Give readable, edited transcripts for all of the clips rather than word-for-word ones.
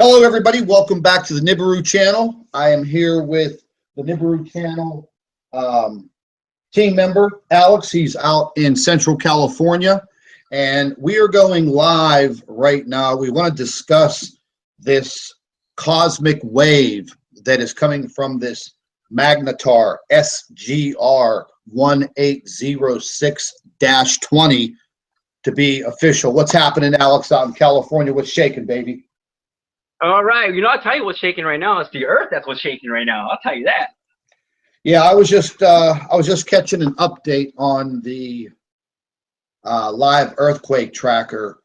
Hello, everybody. Welcome back to the Nibiru channel. I am here with the Nibiru channel team member, Alex. He's out in Central California, and we are going live right now. We want to discuss this cosmic wave that is coming from this magnetar SGR 1806-20 to be official. What's happening, Alex, out in California? What's shaking, baby? All right, I'll tell you what's shaking right now. It's the Earth that's what's shaking right now. I'll tell you that. Yeah, I was just catching an update on the live earthquake tracker,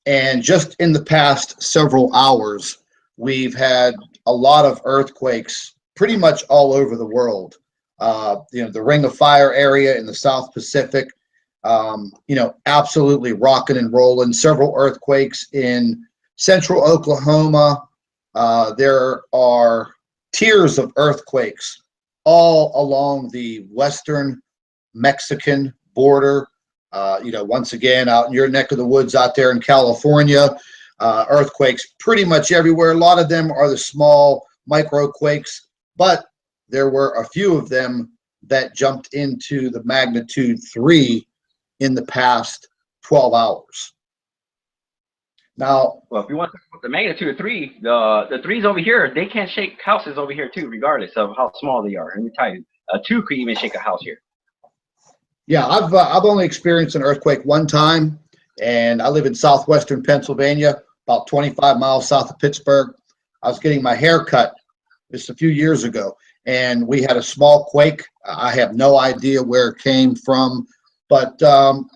and just in the past several hours, we've had a lot of earthquakes pretty much all over the world. The Ring of Fire area in the South Pacific, absolutely rocking and rolling. Several earthquakes in Central Oklahoma. There are tiers of earthquakes all along the western Mexican border. Once again, out in your neck of the woods out there in California, earthquakes pretty much everywhere. A lot of them are the small microquakes, but there were a few of them that jumped into the magnitude 3 in the past 12 hours. Now, well, if you want the magnitude of 3, the 3s over here, they can't shake houses over here too, regardless of how small they are. Let me tell you, a 2 could even shake a house here. Yeah, I've only experienced an earthquake one time, and I live in southwestern Pennsylvania, about 25 miles south of Pittsburgh. I was getting my hair cut just a few years ago, and we had a small quake. I have no idea where it came from, but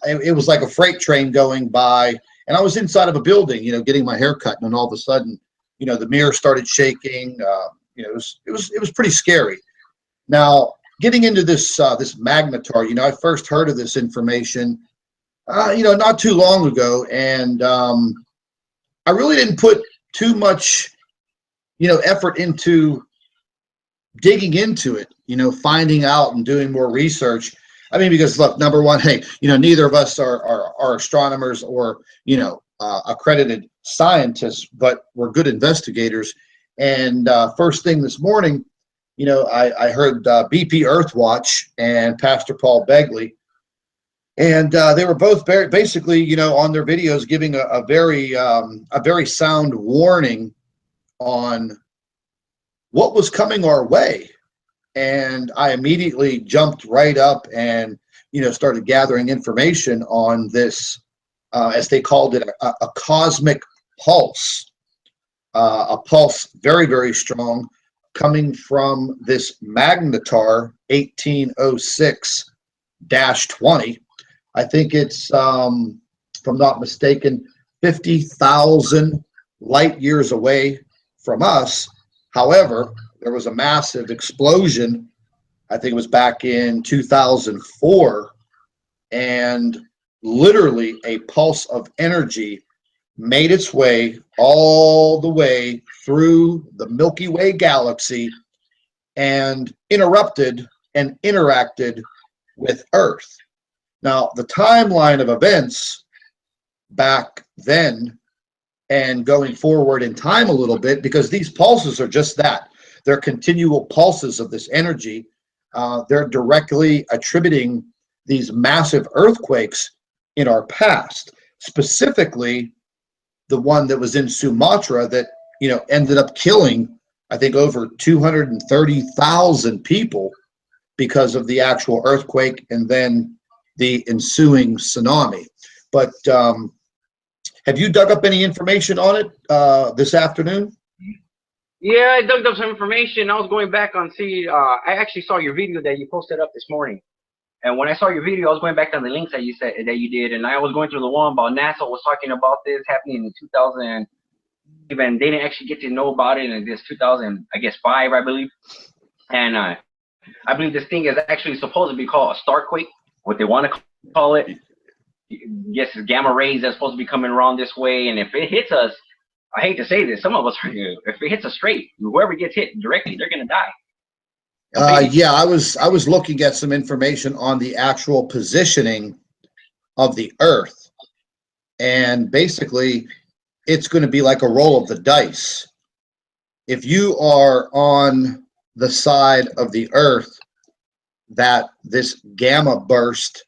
it was like a freight train going by. And I was inside of a building, getting my hair cut, and then all of a sudden, the mirror started shaking. It was pretty scary. Now, getting into this magnetar, I first heard of this information, not too long ago, and I really didn't put too much, effort into digging into it, finding out and doing more research. I mean, because look, number one, hey, neither of us are astronomers or, accredited scientists, but we're good investigators. And first thing this morning, I heard BP Earthwatch and Pastor Paul Begley, and they were both basically, on their videos giving a very sound warning on what was coming our way. And I immediately jumped right up and, started gathering information on this, as they called it, a cosmic pulse, a pulse very, very strong coming from this magnetar 1806-20. I think it's, if I'm not mistaken, 50,000 light years away from us. However, there was a massive explosion, I think it was back in 2004, and literally a pulse of energy made its way all the way through the Milky Way galaxy and interrupted and interacted with Earth. Now, the timeline of events back then and going forward in time a little bit, because these pulses are just that. They're continual pulses of this energy. They're directly attributing these massive earthquakes in our past, specifically the one that was in Sumatra that, ended up killing, I think, over 230,000 people because of the actual earthquake and then the ensuing tsunami. But have you dug up any information on it this afternoon? Yeah, I dug up some information. I was going back on I actually saw your video that you posted up this morning. And when I saw your video, I was going back on the links that you did, and I was going through the one about NASA was talking about this happening in 2000, and they didn't actually get to know about it in this 2005, I believe. And I believe this thing is actually supposed to be called a starquake, what they want to call it. Yes, it's gamma rays that's supposed to be coming around this way, and if it hits us, I hate to say this, some of us, if it hits us straight, whoever gets hit directly, they're going to die. Yeah, I was looking at some information on the actual positioning of the Earth, and basically it's going to be like a roll of the dice. if you are on the side of the earth that this gamma burst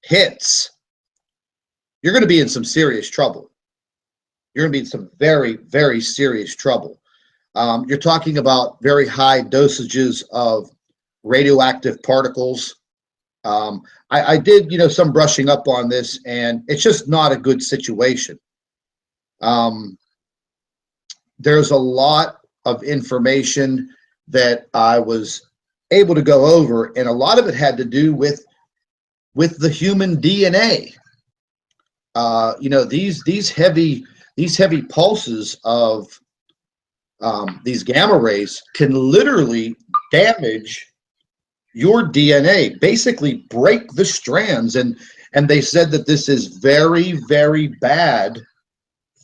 hits, you're going to be in some serious trouble. You're going to be in some very, very serious trouble. You're talking about very high dosages of radioactive particles. I did, some brushing up on this, and it's just not a good situation. There's a lot of information that I was able to go over, and a lot of it had to do with the human DNA. These heavy pulses of these gamma rays can literally damage your DNA, basically break the strands, and they said that this is very, very bad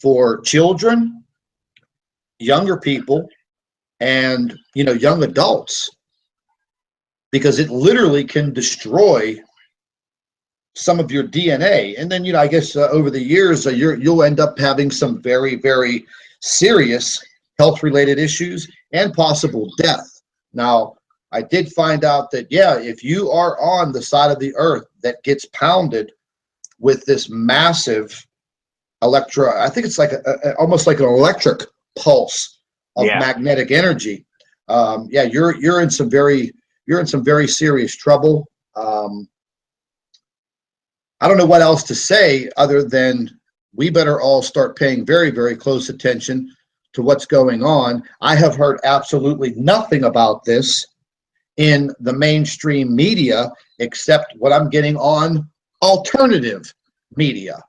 for children, younger people, and young adults, because it literally can destroy some of your DNA. And then I guess over the years you'll end up having some very, very serious health related issues and possible death. Now, I did find out that if you are on the side of the earth that gets pounded with this massive I think it's like almost like an electric pulse of magnetic energy. You're in some very serious trouble. I don't know what else to say other than we better all start paying very, very close attention to what's going on. I have heard absolutely nothing about this in the mainstream media except what I'm getting on alternative media.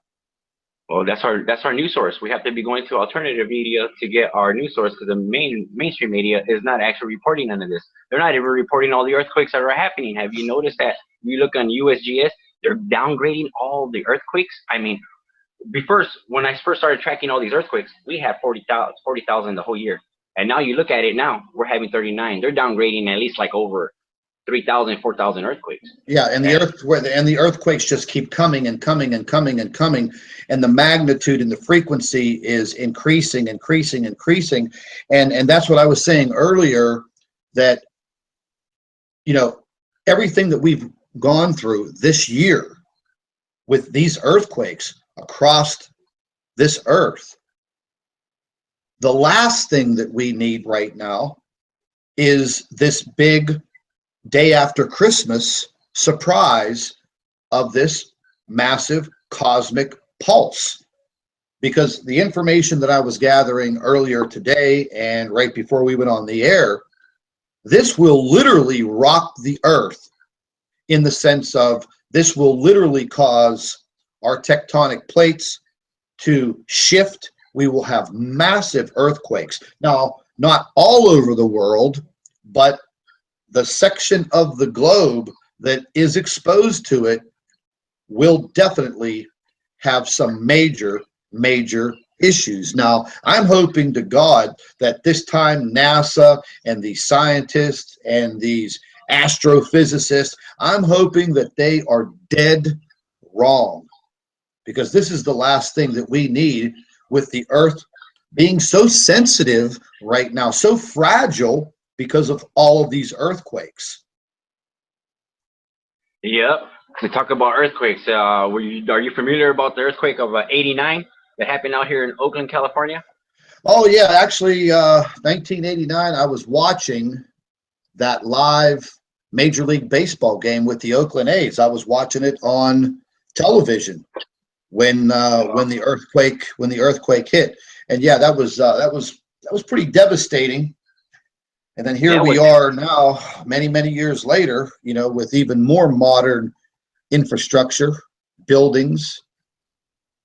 Well, that's our news source. We have to be going to alternative media to get our news source, because the mainstream media is not actually reporting none of this. They're not even reporting all the earthquakes that are happening. Have you noticed that? You look on USGS, they're downgrading all the earthquakes. I mean, when I first started tracking all these earthquakes, we had 40,000 the whole year. And now you look at it now, we're having 39. They're downgrading at least like over 3,000, 4,000 earthquakes. Yeah, and the earthquakes just keep coming and coming and coming and coming, and the magnitude and the frequency is increasing, and that's what I was saying earlier, that everything that we've gone through this year with these earthquakes across this earth, the last thing that we need right now is this big day after Christmas surprise of this massive cosmic pulse. Because the information that I was gathering earlier today and right before we went on the air, this will literally rock the earth, in the sense of this will literally cause our tectonic plates to shift. We will have massive earthquakes. Now, not all over the world, but the section of the globe that is exposed to it will definitely have some major issues. Now, I'm hoping to God that this time NASA and the scientists and these astrophysicists, I'm hoping that they are dead wrong, because this is the last thing that we need, with the earth being so sensitive right now, so fragile, because of all of these earthquakes. Yep. To talk about earthquakes, are you familiar about the earthquake of '89 that happened out here in Oakland, California? Oh yeah, actually, 1989. I was watching that live Major League Baseball game with the Oakland A's. I was watching it on television when the earthquake hit, and yeah, that was pretty devastating. And then here we are now, many years later, with even more modern infrastructure, buildings,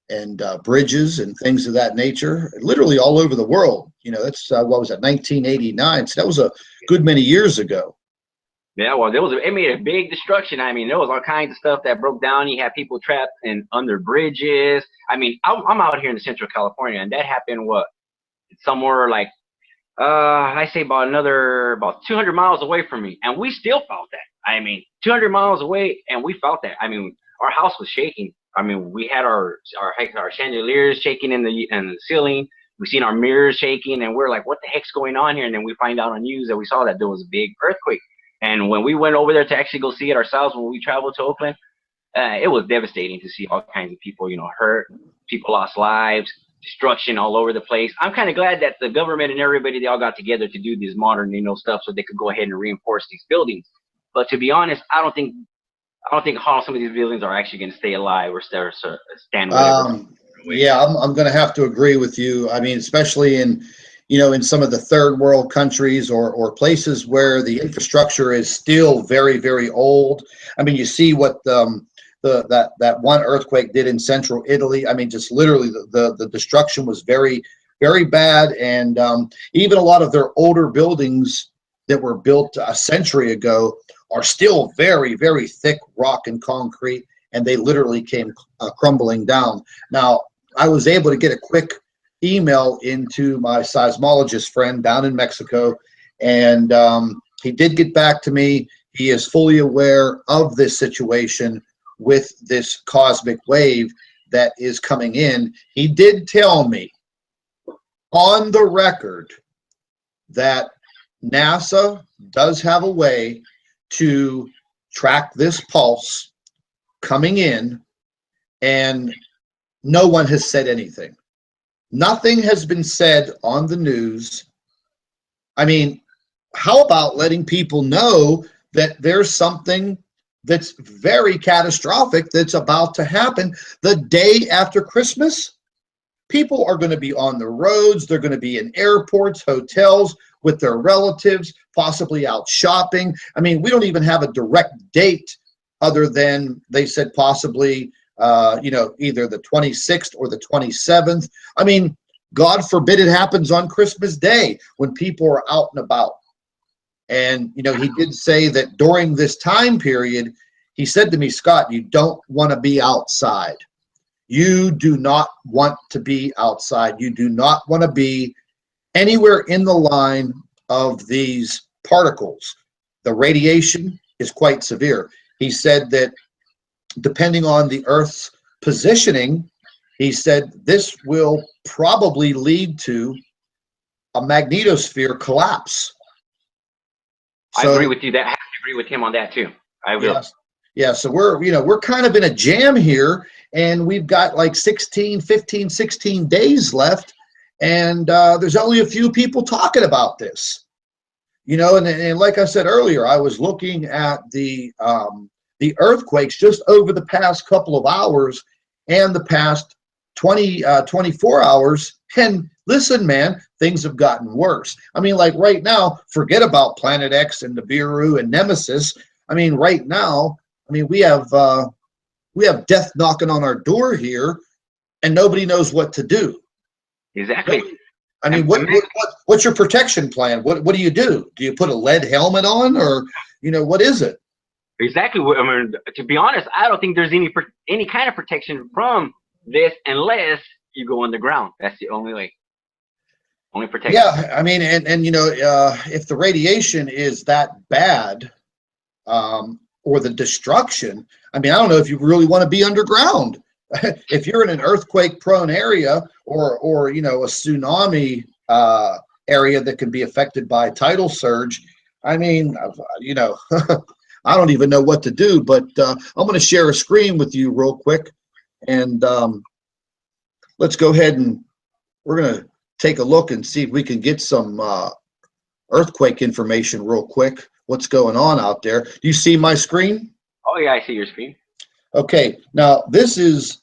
and bridges and things of that nature, literally all over the world. That's what was that, 1989? So that was a good many years ago. Yeah, well, it made a big destruction. I mean, there was all kinds of stuff that broke down. You had people trapped under bridges. I mean, I'm out here in Central California, and that happened somewhere like I say about 200 miles away from me, and we still felt that. I mean, 200 miles away, and we felt that. I mean, our house was shaking. I mean, we had our chandeliers shaking in the ceiling. we seen our mirrors shaking, and we're like, what the heck's going on here? And then we find out on news that we saw that there was a big earthquake. And when we went over there to actually go see it ourselves, when we traveled to Oakland, it was devastating to see all kinds of people, hurt, people lost lives, destruction all over the place. I'm kind of glad that the government and everybody, they all got together to do this modern, stuff so they could go ahead and reinforce these buildings. But to be honest, I don't think how some of these buildings are actually going to stay alive or stand whatever. Yeah, I'm going to have to agree with you. I mean, especially in, in some of the third world countries or places where the infrastructure is still very, very old. I mean, you see what that one earthquake did in central Italy. I mean, just literally the destruction was very, very bad. And even a lot of their older buildings that were built a century ago are still very, very thick rock and concrete, and they literally came crumbling down. Now, I was able to get a quick email into my seismologist friend down in Mexico, and he did get back to me. He is fully aware of this situation with this cosmic wave that is coming in. He did tell me on the record that NASA does have a way to track this pulse coming in, and no one has said anything. Nothing has been said on the news. I mean, how about letting people know that there's something that's very catastrophic that's about to happen the day after Christmas? People are going to be on the roads. They're going to be in airports, hotels with their relatives, possibly out shopping. I mean, we don't even have a direct date other than they said possibly either the 26th or the 27th. I mean, God forbid it happens on Christmas Day when people are out and about. And, he did say that during this time period, he said to me, Scott, you don't want to be outside. You do not want to be outside. You do not want to be anywhere in the line of these particles. The radiation is quite severe. He said that depending on the Earth's positioning, he said this will probably lead to a magnetosphere collapse. So, I agree with you. I have to agree with him on that too. I will. Yes. Yeah, so we're kind of in a jam here, and we've got like 15, 16 days left, and there's only a few people talking about this. And like I said earlier, I was looking at the earthquakes just over the past couple of hours and the past 24 hours. And listen, man, things have gotten worse. I mean, like right now, forget about Planet X and Nibiru and Nemesis. I mean, right now, we have death knocking on our door here, and nobody knows what to do. Exactly. I mean, what's your protection plan? What do you do? Do you put a lead helmet on, or what is it? Exactly. I mean, to be honest, I don't think there's any kind of protection from this unless you go underground. That's the only way. Only protection. Yeah, I mean, and if the radiation is that bad, or the destruction, I mean, I don't know if you really want to be underground. If you're in an earthquake-prone area or a tsunami area that can be affected by tidal surge, I mean, I don't even know what to do. But I'm going to share a screen with you real quick, and let's go ahead and we're going to take a look and see if we can get some earthquake information real quick. What's going on out there? Do you see my screen? Oh yeah, I see your screen. Okay, now this is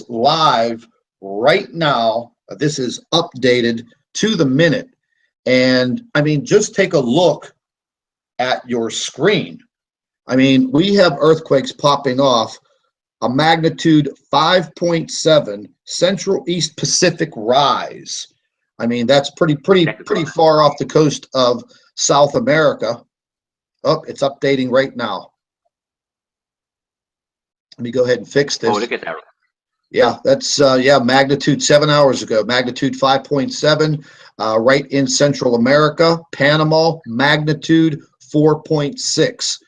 live right now. This is updated to the minute, and I mean, just take a look at your screen. I mean, we have earthquakes popping off. A magnitude 5.7 Central East Pacific rise. I mean, that's pretty far off the coast of South America. Oh, it's updating right now. Let me go ahead and fix this. Oh, look at that. Yeah, that's magnitude 7 hours ago. Magnitude 5.7, right in Central America. Panama, magnitude 4.6.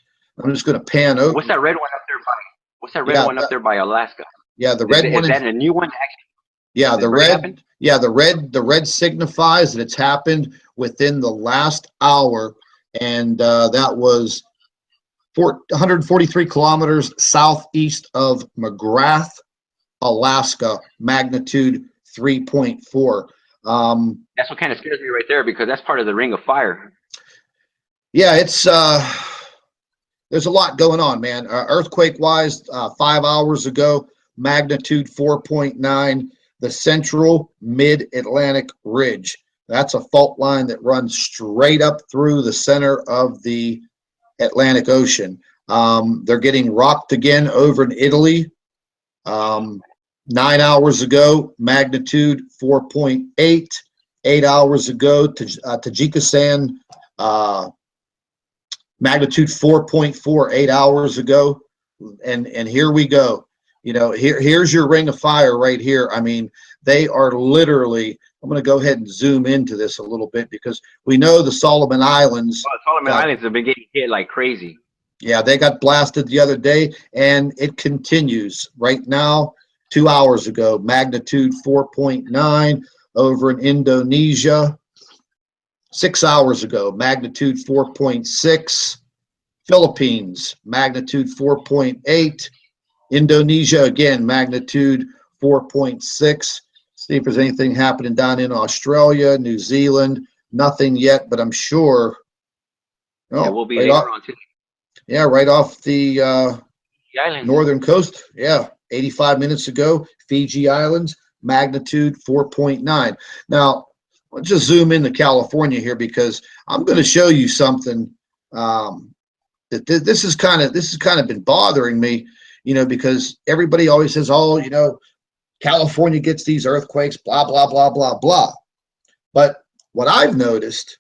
I'm just going to pan over. What's that red one up there by? What's that red one up there by Alaska? Yeah, the red one. Is that a new one? Yeah, the It's already red. happened? Yeah, the red signifies that it's happened within the last hour, and that was 143 kilometers southeast of McGrath, Alaska, magnitude 3.4. That's what kind of scares me right there, because that's part of the Ring of Fire. Yeah, it's there's a lot going on, man. Earthquake wise, 5 hours ago, magnitude 4.9, the central mid-Atlantic ridge. That's a fault line that runs straight up through the center of the Atlantic Ocean. They're getting rocked again over in Italy. 9 hours ago, magnitude 4.8. 8 hours ago, Tajikistan, magnitude 4.4, 8 hours ago. And here we go. You know, here's your ring of fire right here. I mean, they are literally, I'm going to go ahead and zoom into this a little bit because we know the Solomon Islands. Well, Solomon Islands have been getting hit like crazy. Yeah, they got blasted the other day, and it continues right now. 2 hours ago, magnitude 4.9 over in Indonesia. 6 hours ago, magnitude 4.6. Philippines, magnitude 4.8. Indonesia, again, magnitude 4.6. See if there's anything happening down in Australia, New Zealand. Nothing yet, but I'm sure. Oh, yeah, we'll be right later on too. Yeah, right off the islands. northern coast. Yeah, 85 minutes ago, Fiji Islands, magnitude 4.9. Now, let's just zoom into California here because I'm going to show you something that this has kind of been bothering me, you know, because everybody always says, oh, you know, California gets these earthquakes, blah, blah, blah, blah, blah. But what I've noticed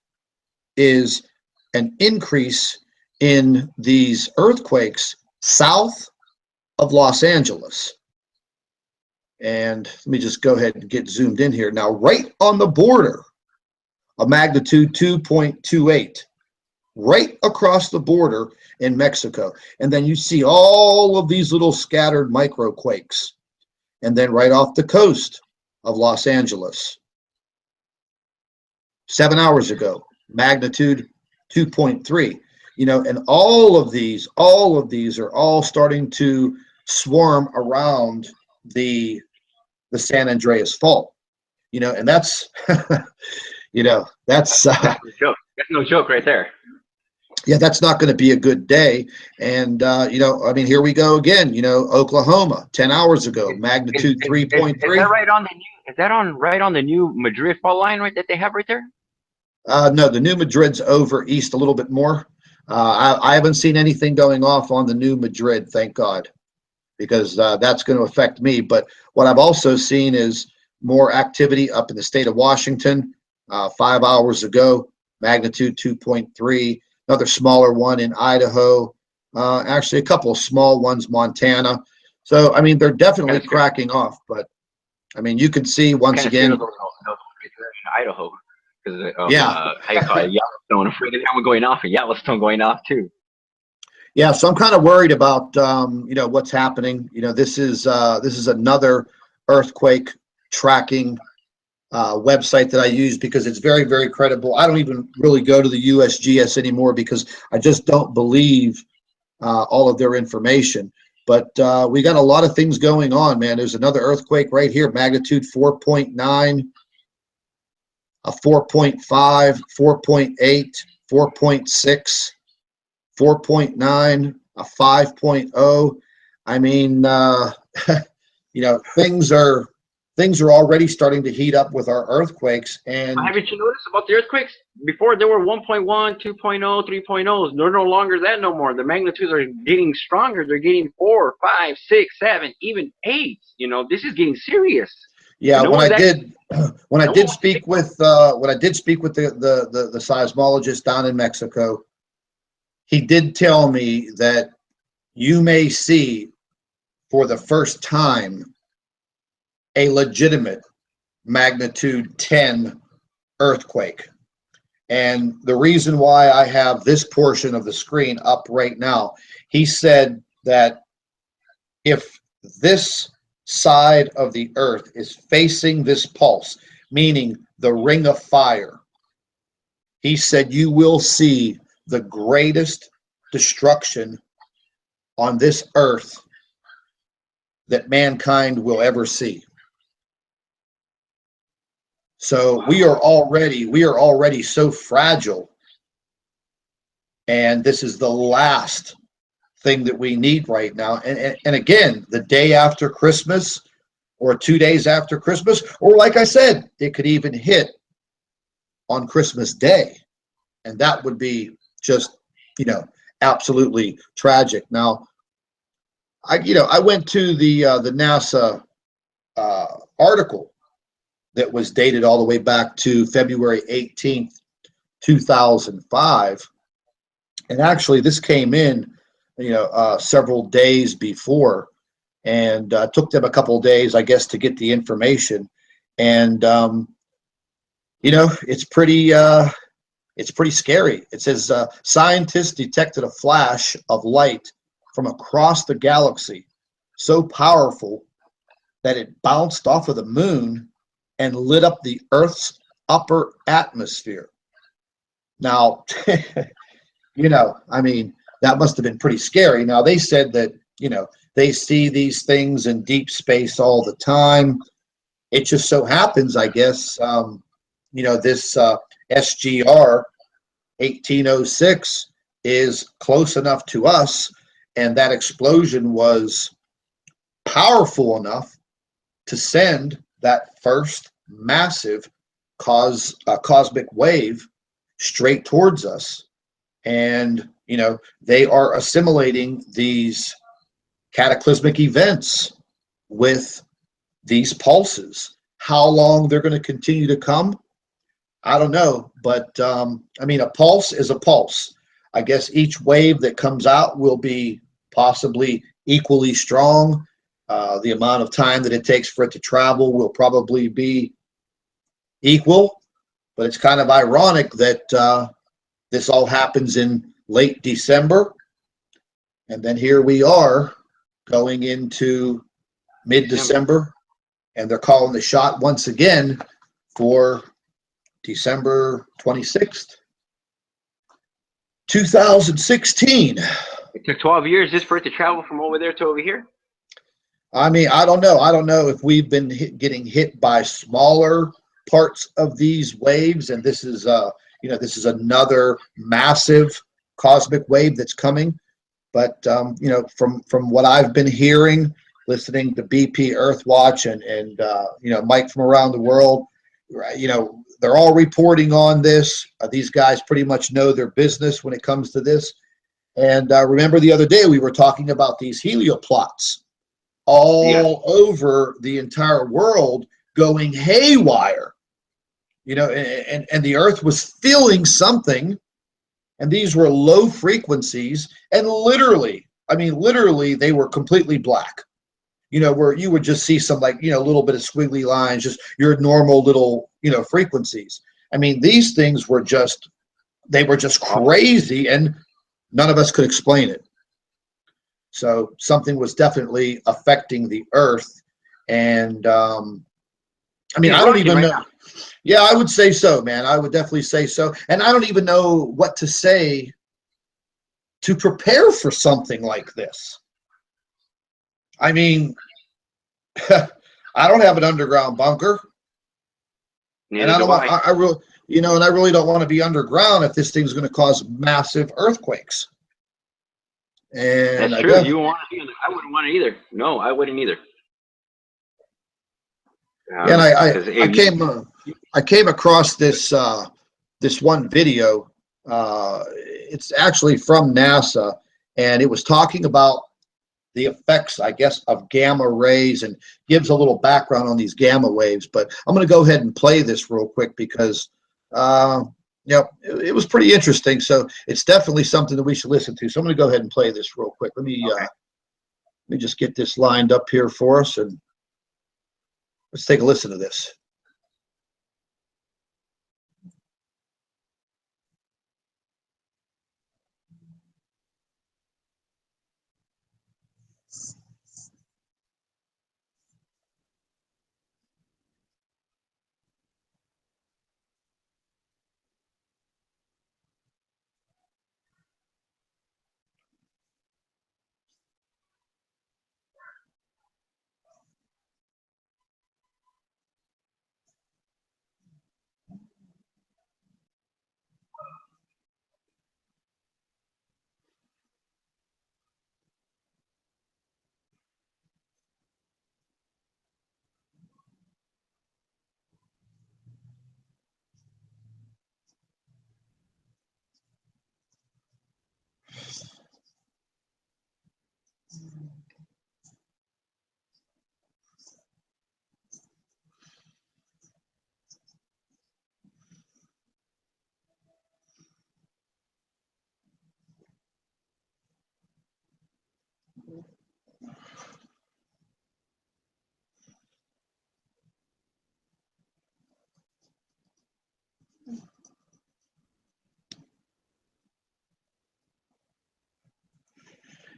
is an increase in these earthquakes south of Los Angeles. And let me just go ahead and get zoomed in here. Now, right on the border, a magnitude 2.28, right across the border in Mexico. And then you see all of these little scattered microquakes. And then right off the coast of Los Angeles, 7 hours ago, magnitude 2.3. You know, and all of these are all starting to swarm around the San Andreas Fault. You know, and that's, you know, that's no joke. That's no joke right there. Yeah, that's not going to be a good day. And, you know, I mean, here we go again, you know, Oklahoma, 10 hours ago, magnitude 3.3. Is that right on the new, is that on right on the new Madrid fault line right that they have right there? No, the new Madrid's over east a little bit more. I haven't seen anything going off on the new Madrid, thank God, because that's going to affect me. But what I've also seen is more activity up in the state of Washington 5 hours ago, magnitude 2.3. Another smaller one in Idaho. Actually, a couple of small ones, Montana. So, I mean, they're definitely cracking off. But, I mean, you can see once again. Those in Idaho. Yeah. How you call it, Yellowstone. I'm afraid of that one going off, and Yellowstone going off too. Yeah, so I'm kind of worried about you know, what's happening. You know, this is another earthquake tracking website that I use because it's very, very credible. I don't even really go to the USGS anymore because I just don't believe all of their information. But we got a lot of things going on, man. There's another earthquake right here, magnitude 4.9. A 4.5, 4.8, 4.6, 4.9, a 5.0. I mean, you know, things are already starting to heat up with our earthquakes. And haven't you noticed about the earthquakes? Before there were 1.1, 2.0, 3.0s. They're no longer that no more. The magnitudes are getting stronger. They're getting 4, 5, 6, 7, even 8. You know, this is getting serious. Yeah, when I did speak with the seismologist down in Mexico, he did tell me that you may see for the first time a legitimate magnitude 10 earthquake. And the reason why I have this portion of the screen up right now, he said that if this side of the earth is facing this pulse, meaning the ring of fire, he said you will see the greatest destruction on this earth that mankind will ever see. So we are already so fragile, and this is the last thing that we need right now. And again, the day after Christmas or 2 days after Christmas, or like I said, it could even hit on Christmas Day, and that would be just, absolutely tragic. Now, I went to the NASA article that was dated all the way back to February 18th, 2005, and actually this came in, several days before, and took them a couple of days, I guess, to get the information, and it's pretty scary. It says scientists detected a flash of light from across the galaxy, so powerful that it bounced off of the moon and lit up the Earth's upper atmosphere. Now, that must have been pretty scary. Now, they said that, they see these things in deep space all the time. It just so happens, I guess, this SGR 1806 is close enough to us, and that explosion was powerful enough to send that first massive cosmic wave straight towards us. And, they are assimilating these cataclysmic events with these pulses. How long they're going to continue to come, I don't know. But, a pulse is a pulse. I guess each wave that comes out will be possibly equally strong. The amount of time that it takes for it to travel will probably be equal. But it's kind of ironic that this all happens in late December. And then here we are going into mid-December, and they're calling the shot once again for December 26th, 2016. It took 12 years just for it to travel from over there to over here? I don't know. I don't know if we've been getting hit by smaller parts of these waves, and this is this is another massive cosmic wave that's coming. But from what I've been hearing, listening to BP Earthwatch and Mike from around the world, they're all reporting on this. These guys pretty much know their business when it comes to this. And remember the other day we were talking about these helioplots all over the entire world going haywire. And the Earth was feeling something. And these were low frequencies, and literally, they were completely black. Where you would just see some little bit of squiggly lines, just your normal little, frequencies. These things were just crazy, and none of us could explain it. So something was definitely affecting the Earth, and I don't even know. Yeah, I would say so, man. I would definitely say so. And I don't even know what to say to prepare for something like this. I don't have an underground bunker. Neither and do I. I really, and I really don't want to be underground if this thing's going to cause massive earthquakes. And that's true. You want to be I wouldn't want it either. No, I wouldn't either. And I came across this this one video. It's actually from NASA, and it was talking about the effects, I guess, of gamma rays, and gives a little background on these gamma waves. But I'm going to go ahead and play this real quick because it was pretty interesting. So it's definitely something that we should listen to. So I'm going to go ahead and play this real quick. Let me just get this lined up here for us, and let's take a listen to this.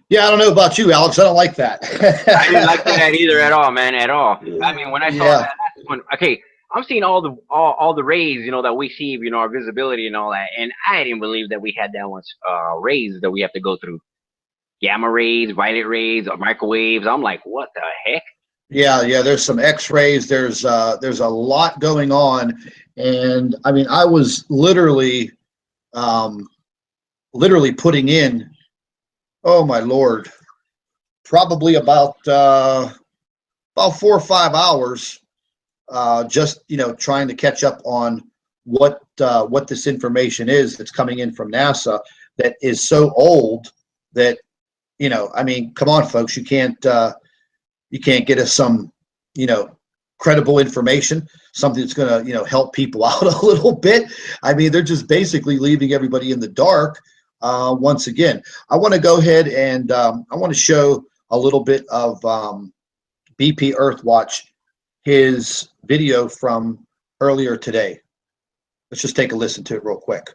Yeah, I don't know about you, Alex. I don't like that. I didn't like that either at all, man, at all. I mean, when I saw Yeah. that, that's when okay, I'm seeing all the rays, that we see, our visibility and all that, and I didn't believe that we had that much rays that we have to go through. Gamma rays, violet rays, microwaves. I'm like, what the heck? Yeah, yeah. There's some X-rays. There's a lot going on, and I mean, I was literally putting in. Oh my Lord, probably about 4 or 5 hours, just trying to catch up on what this information is that's coming in from NASA that is so old that I mean, come on, folks, you can't get us some credible information, something that's going to help people out a little bit. I mean, they're just basically leaving everybody in the dark. Once again, I want to go ahead and I want to show a little bit of BP Earthwatch, his video from earlier today. Let's just take a listen to it real quick.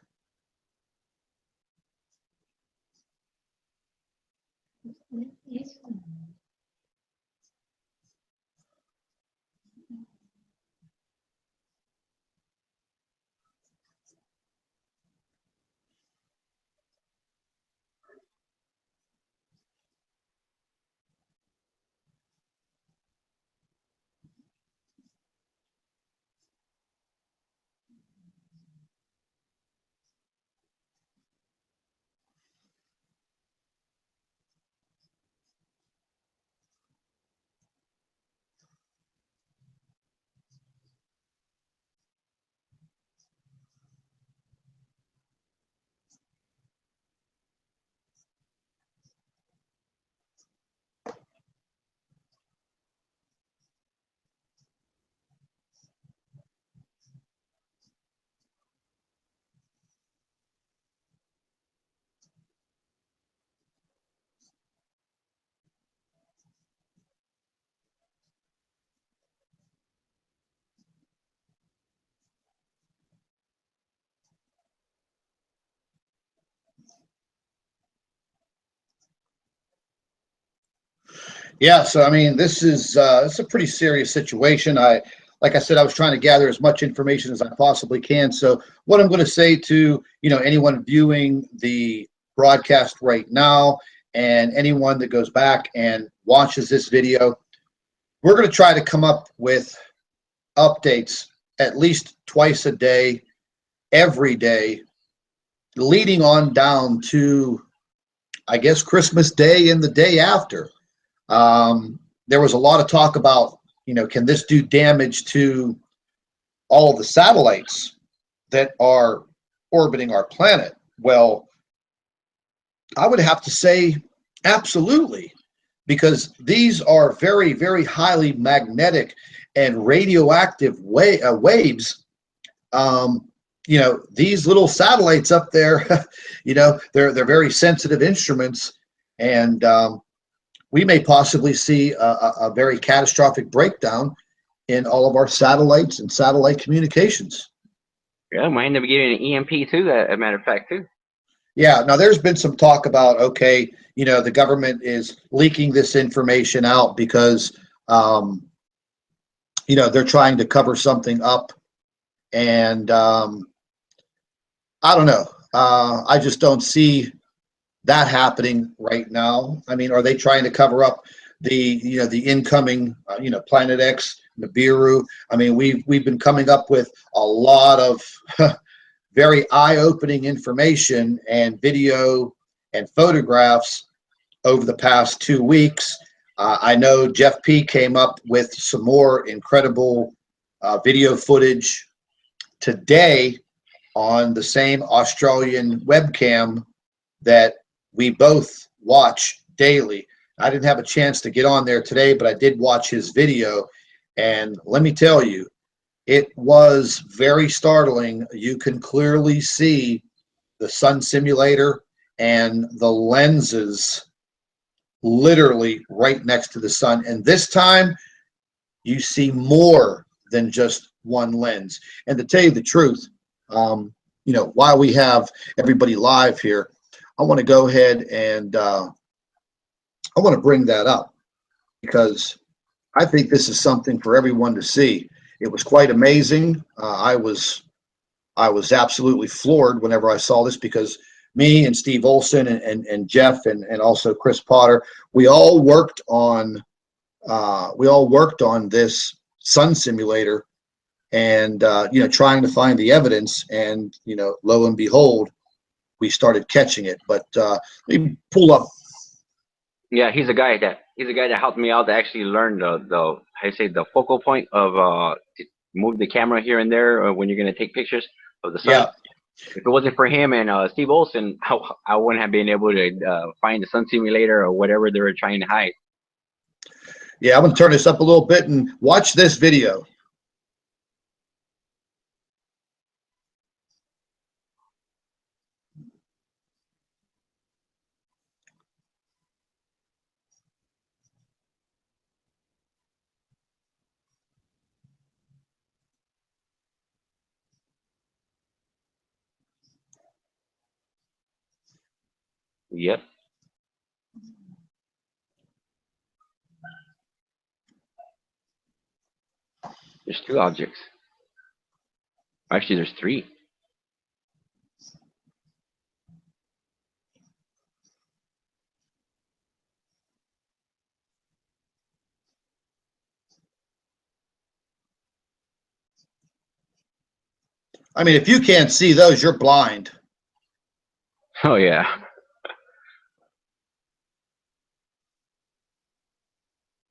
Yeah, so I mean, this is it's a pretty serious situation. Like I said, I was trying to gather as much information as I possibly can. So what I'm going to say to anyone viewing the broadcast right now, and anyone that goes back and watches this video, we're going to try to come up with updates at least twice a day, every day, leading on down to, I guess, Christmas Day and the day after. There was a lot of talk about, can this do damage to all of the satellites that are orbiting our planet? Well, I would have to say absolutely, because these are very, very highly magnetic and radioactive waves. These little satellites up there, they're very sensitive instruments, and we may possibly see a very catastrophic breakdown in all of our satellites and satellite communications. Yeah, might end up getting an EMP too. As a matter of fact, too. Yeah. Now, there's been some talk about, okay, the government is leaking this information out because, they're trying to cover something up, and I don't know. I just don't see that happening right now. I mean, are they trying to cover up the incoming Planet X, Nibiru? I mean, we've been coming up with a lot of very eye-opening information and video and photographs over the past 2 weeks. I know Jeff P came up with some more incredible video footage today on the same Australian webcam that we both watch daily. I didn't have a chance to get on there today, but I did watch his video. And let me tell you, it was very startling. You can clearly see the sun simulator and the lenses literally right next to the sun. And this time you see more than just one lens. And to tell you the truth, while we have everybody live here, I want to go ahead and I want to bring that up because I think this is something for everyone to see. It was quite amazing. I was absolutely floored whenever I saw this because me and Steve Olson and Jeff and also Chris Potter, we all worked on this sun simulator and trying to find the evidence, and lo and behold, we started catching it. But let me pull up. Yeah, he's a guy that helped me out to actually learn the focal point of to move the camera here and there when you're gonna take pictures of the sun. Yeah. If it wasn't for him and Steve Olson, I wouldn't have been able to find the sun simulator or whatever they were trying to hide. Yeah, I'm gonna turn this up a little bit and watch this video. Yep. There's two objects. Actually, there's three. I mean, if you can't see those, you're blind. Oh yeah.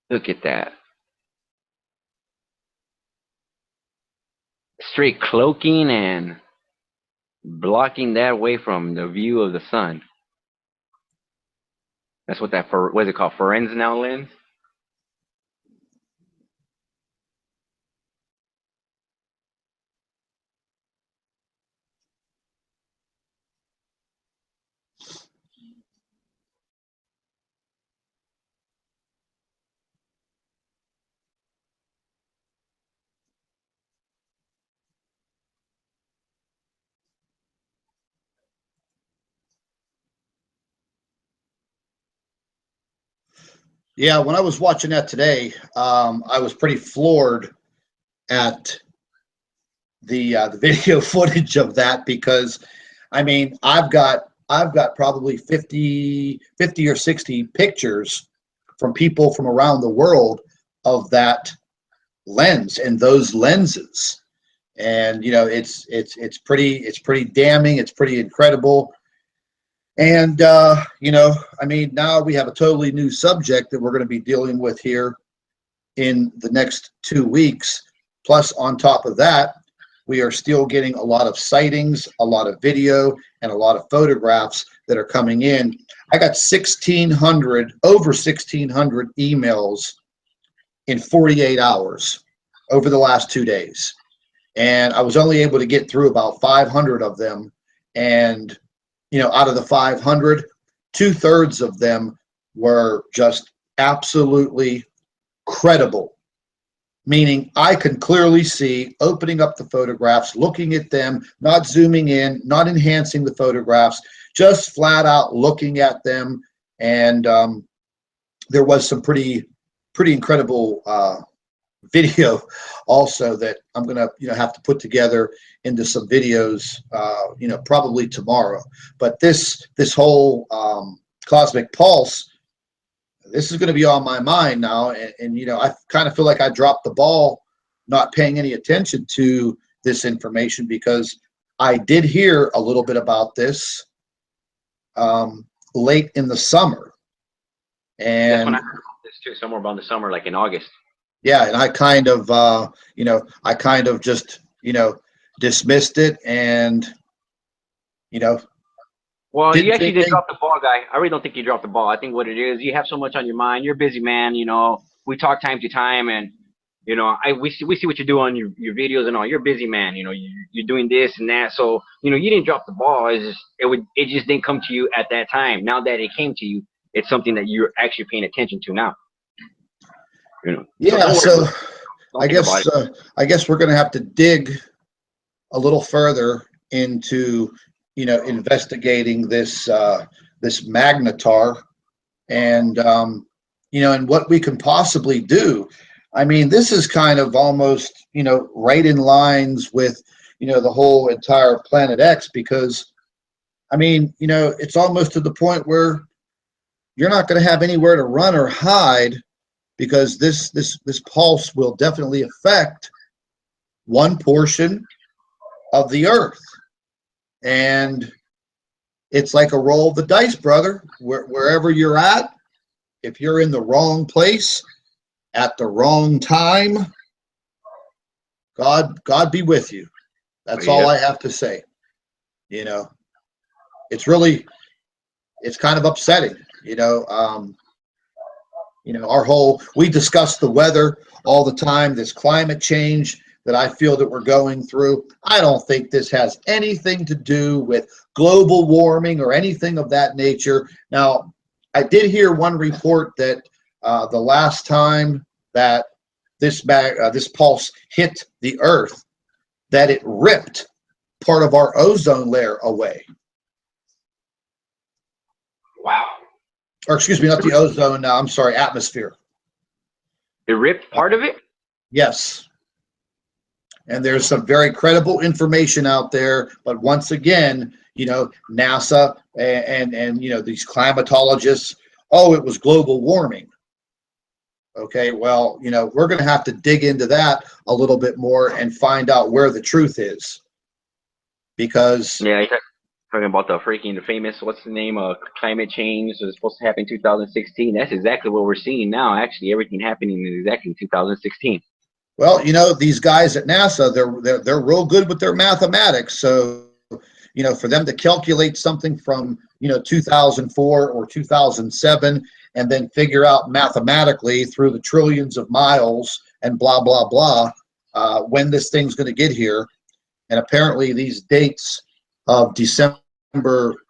Look at that. Straight cloaking and blocking that way from the view of the sun. That's what what is it called? Fresnel lens? Yeah, when I was watching that today, I was pretty floored at the video footage of that because, I mean, I've got probably 50 or 60 pictures from people from around the world of that lens and those lenses, and it's pretty damning. It's pretty incredible. And, I mean, now we have a totally new subject that we're going to be dealing with here in the next 2 weeks. Plus, on top of that, we are still getting a lot of sightings, a lot of video, and a lot of photographs that are coming in. I got over 1,600 emails in 48 hours over the last 2 days. And I was only able to get through about 500 of them. And out of the 500, 2/3 of them were just absolutely credible, meaning I can clearly see, opening up the photographs, looking at them, not zooming in, not enhancing the photographs, just flat out looking at them. And there was some pretty incredible video also that I'm gonna have to put together into some videos probably tomorrow. But this whole cosmic pulse, this is going to be on my mind now, and I kind of feel like I dropped the ball not paying any attention to this information, because I did hear a little bit about this late in the summer. And that's when I heard about this too, somewhere around the summer, like in August. Yeah, and I kind of just dismissed it, and Well, you Didn't actually see did anything. drop the ball, guy. I really don't think you dropped the ball. I think what it is, you have so much on your mind. You're a busy man, you know. We talk time to time, and you know, we see what you do on your videos and all. You're a busy man, you know. You're doing this and that, so you know you didn't drop the ball. It just didn't come to you at that time. Now that it came to you, it's something that you're actually paying attention to now. You know, so Yeah, don't worry so about it. Don't I think about guess it. I guess we're going to have to dig a little further into, investigating this magnetar, and and what we can possibly do. I mean, this is kind of almost, right in lines with, the whole entire Planet X, because I mean, it's almost to the point where you're not going to have anywhere to run or hide, because this pulse will definitely affect one portion of the earth. And it's like a roll of the dice, brother. Wherever you're at, if you're in the wrong place at the wrong time, God be with you. That's all Yep. I have to say. You know, it's kind of upsetting. We discuss the weather all the time, this climate change that I feel that we're going through. I don't think this has anything to do with global warming or anything of that nature. Now, I did hear one report that the last time that this pulse hit the Earth, that it ripped part of our ozone layer away. Wow. Or excuse me, not the ozone. I'm sorry, atmosphere. It ripped part of it. Yes. And there's some very credible information out there, but once again, NASA and these climatologists, oh, it was global warming. Okay, well, we're going to have to dig into that a little bit more and find out where the truth is, because Yeah, you're talking about the famous, what's the name of climate change was supposed to happen in 2016. That's exactly what we're seeing now. Actually, everything happening in exactly 2016. well, these guys at NASA, they're real good with their mathematics. So, for them to calculate something from 2004 or 2007, and then figure out mathematically through the trillions of miles and blah blah blah when this thing's going to get here, and apparently these dates of December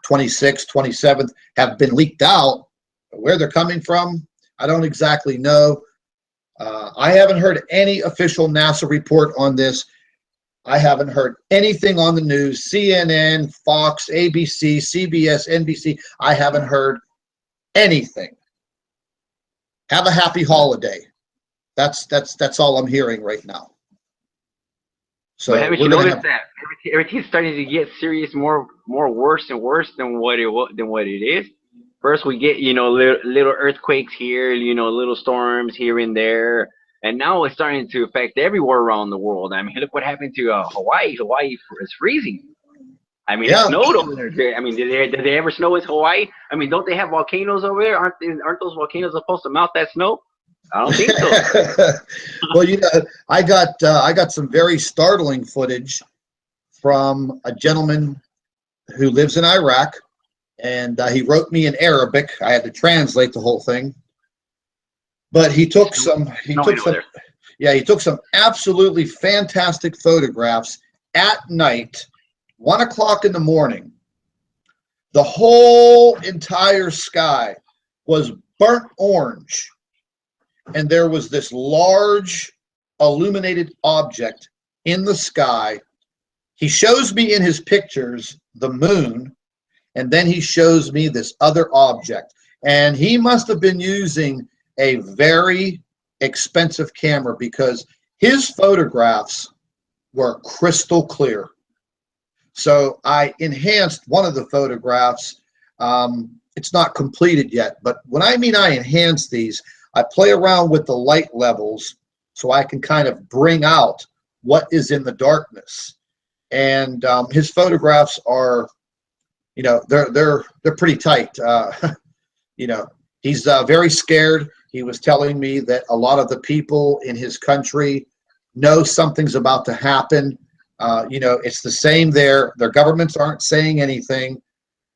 26th, 27th have been leaked out. Where they're coming from, I don't exactly know. I haven't heard any official NASA report on this. I haven't heard anything on the news, CNN, Fox, ABC, CBS, NBC. I haven't heard anything. Have a happy holiday. That's all I'm hearing right now. So But haven't we're you gonna noticed have, that everything's starting to get serious, more worse and worse than what it is? First, we get little earthquakes here, little storms here and there, and now it's starting to affect everywhere around the world. I mean, look what happened to Hawaii. Hawaii is freezing. I mean, it yeah. snowed over there. I mean, did they ever snow in Hawaii? I mean, don't they have volcanoes over there? Aren't those volcanoes supposed to melt that snow? I don't think so. Well, I got some very startling footage from a gentleman who lives in Iraq, and he wrote me in Arabic. I had to translate the whole thing, but he took some he took some absolutely fantastic photographs at night, 1 o'clock in the morning. The whole entire sky was burnt orange, and there was this large illuminated object in the sky. He shows me in his pictures the moon, and then he shows me this other object. And he must have been using a very expensive camera, because his photographs were crystal clear. So I enhanced one of the photographs. It's not completed yet, but when I mean I enhance these, I play around with the light levels so I can kind of bring out what is in the darkness. And his photographs are, they're pretty tight. He's very scared. He was telling me that a lot of the people in his country know something's about to happen. It's the same there. Their governments aren't saying anything.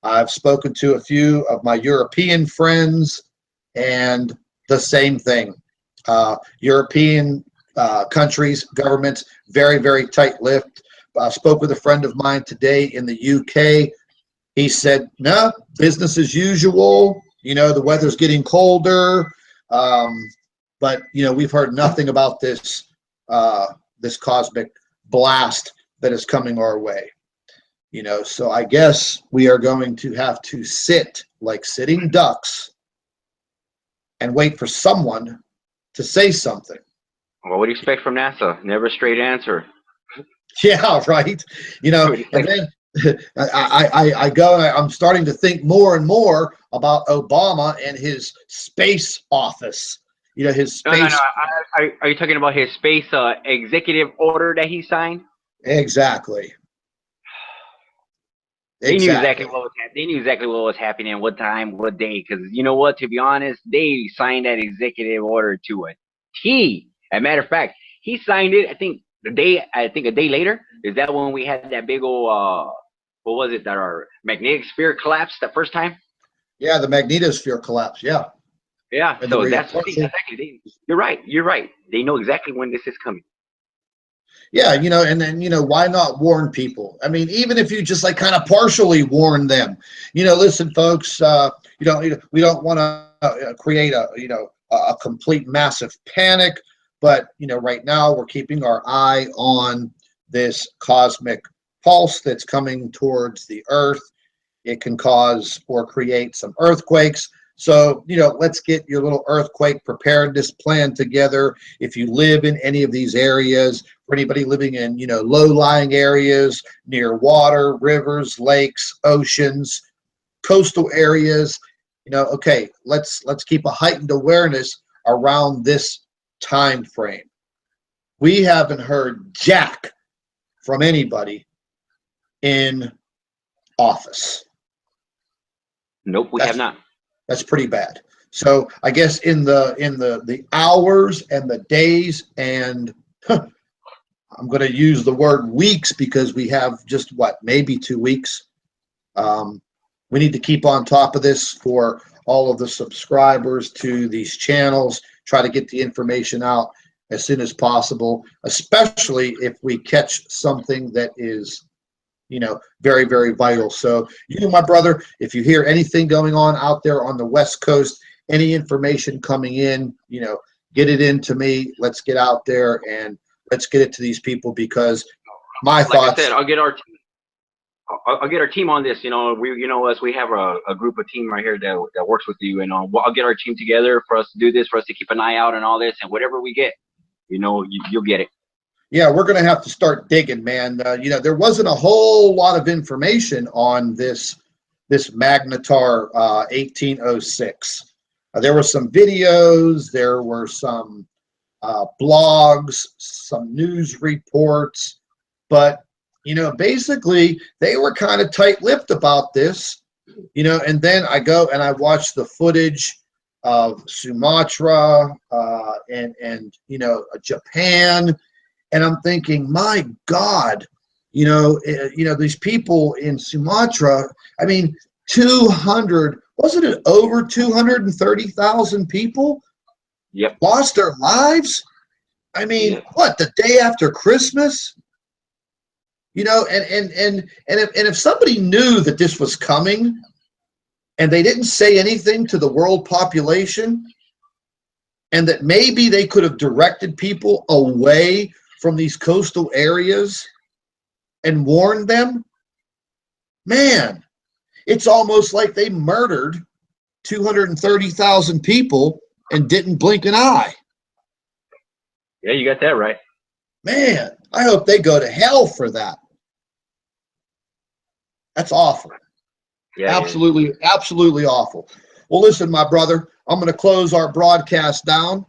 I've spoken to a few of my European friends, and the same thing. European countries, governments, very, very tight-lipped. I spoke with a friend of mine today in the UK. He said, no, business as usual. The weather's getting colder. But, we've heard nothing about this cosmic blast that is coming our way. So I guess we are going to have to sit like sitting ducks and wait for someone to say something. Well, what do you expect from NASA? Never a straight answer. Yeah, right. And then I go and I'm starting to think more and more about Obama and his space office. His space. No. Are you talking about his space executive order that he signed? Exactly. They knew exactly what was happening. They knew exactly what was happening, what time, what day. Because you know what? To be honest, they signed that executive order to a T. As a matter of fact, he signed it. I think a day later. Is that when we had that big old what was it? That our magnetic sphere collapsed the first time? Yeah, the magnetosphere collapse. Yeah. Yeah. And so that's exactly. You're right. You're right. They know exactly when this is coming. Yeah, and then, why not warn people? I mean, even if you just like kind of partially warn them, listen, folks, we don't want to create a complete massive panic, but, right now we're keeping our eye on this cosmic pulse that's coming towards the Earth. It can cause or create some earthquakes. So, let's get your little earthquake preparedness plan together. If you live in any of these areas, for anybody living in, low-lying areas, near water, rivers, lakes, oceans, coastal areas, okay, let's keep a heightened awareness around this time frame. We haven't heard jack from anybody in office. Nope, we have not. That's pretty bad. So I guess in the hours and the days and I'm going to use the word weeks because we have just maybe 2 weeks. We need to keep on top of this for all of the subscribers to these channels. Try to get the information out as soon as possible, especially if we catch something that is very, very vital. So my brother, if you hear anything going on out there on the West Coast, any information coming in, get it into me. Let's get out there and let's get it to these people because my thoughts. I said, I'll get our team on this. We have a group of team right here that works with you, and I'll get our team together for us to do this, for us to keep an eye out and all this, and whatever we get, you'll get it. Yeah, we're going to have to start digging, man. There wasn't a whole lot of information on this magnetar 1806. There were some videos, there were some blogs, some news reports, but basically they were kind of tight-lipped about this, and then I go and I watch the footage of Sumatra and Japan. And I'm thinking, my God, these people in Sumatra, I mean, 200, wasn't it over 230,000 people? Yep. Lost their lives? I mean, what, the day after Christmas? And if somebody knew that this was coming and they didn't say anything to the world population and that maybe they could have directed people away from these coastal areas and warned them, man, it's almost like they murdered 230,000 people and didn't blink an eye. Yeah, you got that right. Man, I hope they go to hell for that. That's awful. Yeah, absolutely, absolutely awful. Well, listen, my brother, I'm going to close our broadcast down.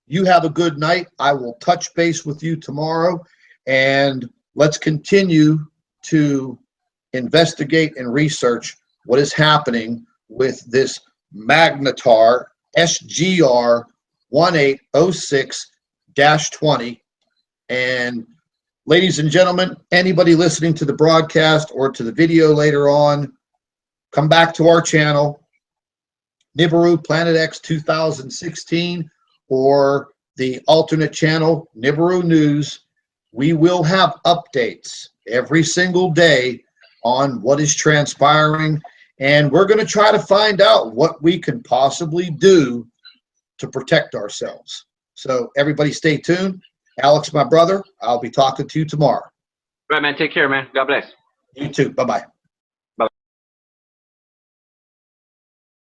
You have a good night. I will touch base with you tomorrow, and let's continue to investigate and research what is happening with this magnetar SGR 1806-20. And ladies and gentlemen, anybody listening to the broadcast or to the video later on, come back to our channel, Nibiru Planet X 2016, or the alternate channel, Nibiru News. We will have updates every single day on what is transpiring, and we're going to try to find out what we can possibly do to protect ourselves. So everybody stay tuned. Alex, my brother, I'll be talking to you tomorrow. Right, man. Take care, man. God bless. You too. Bye-bye.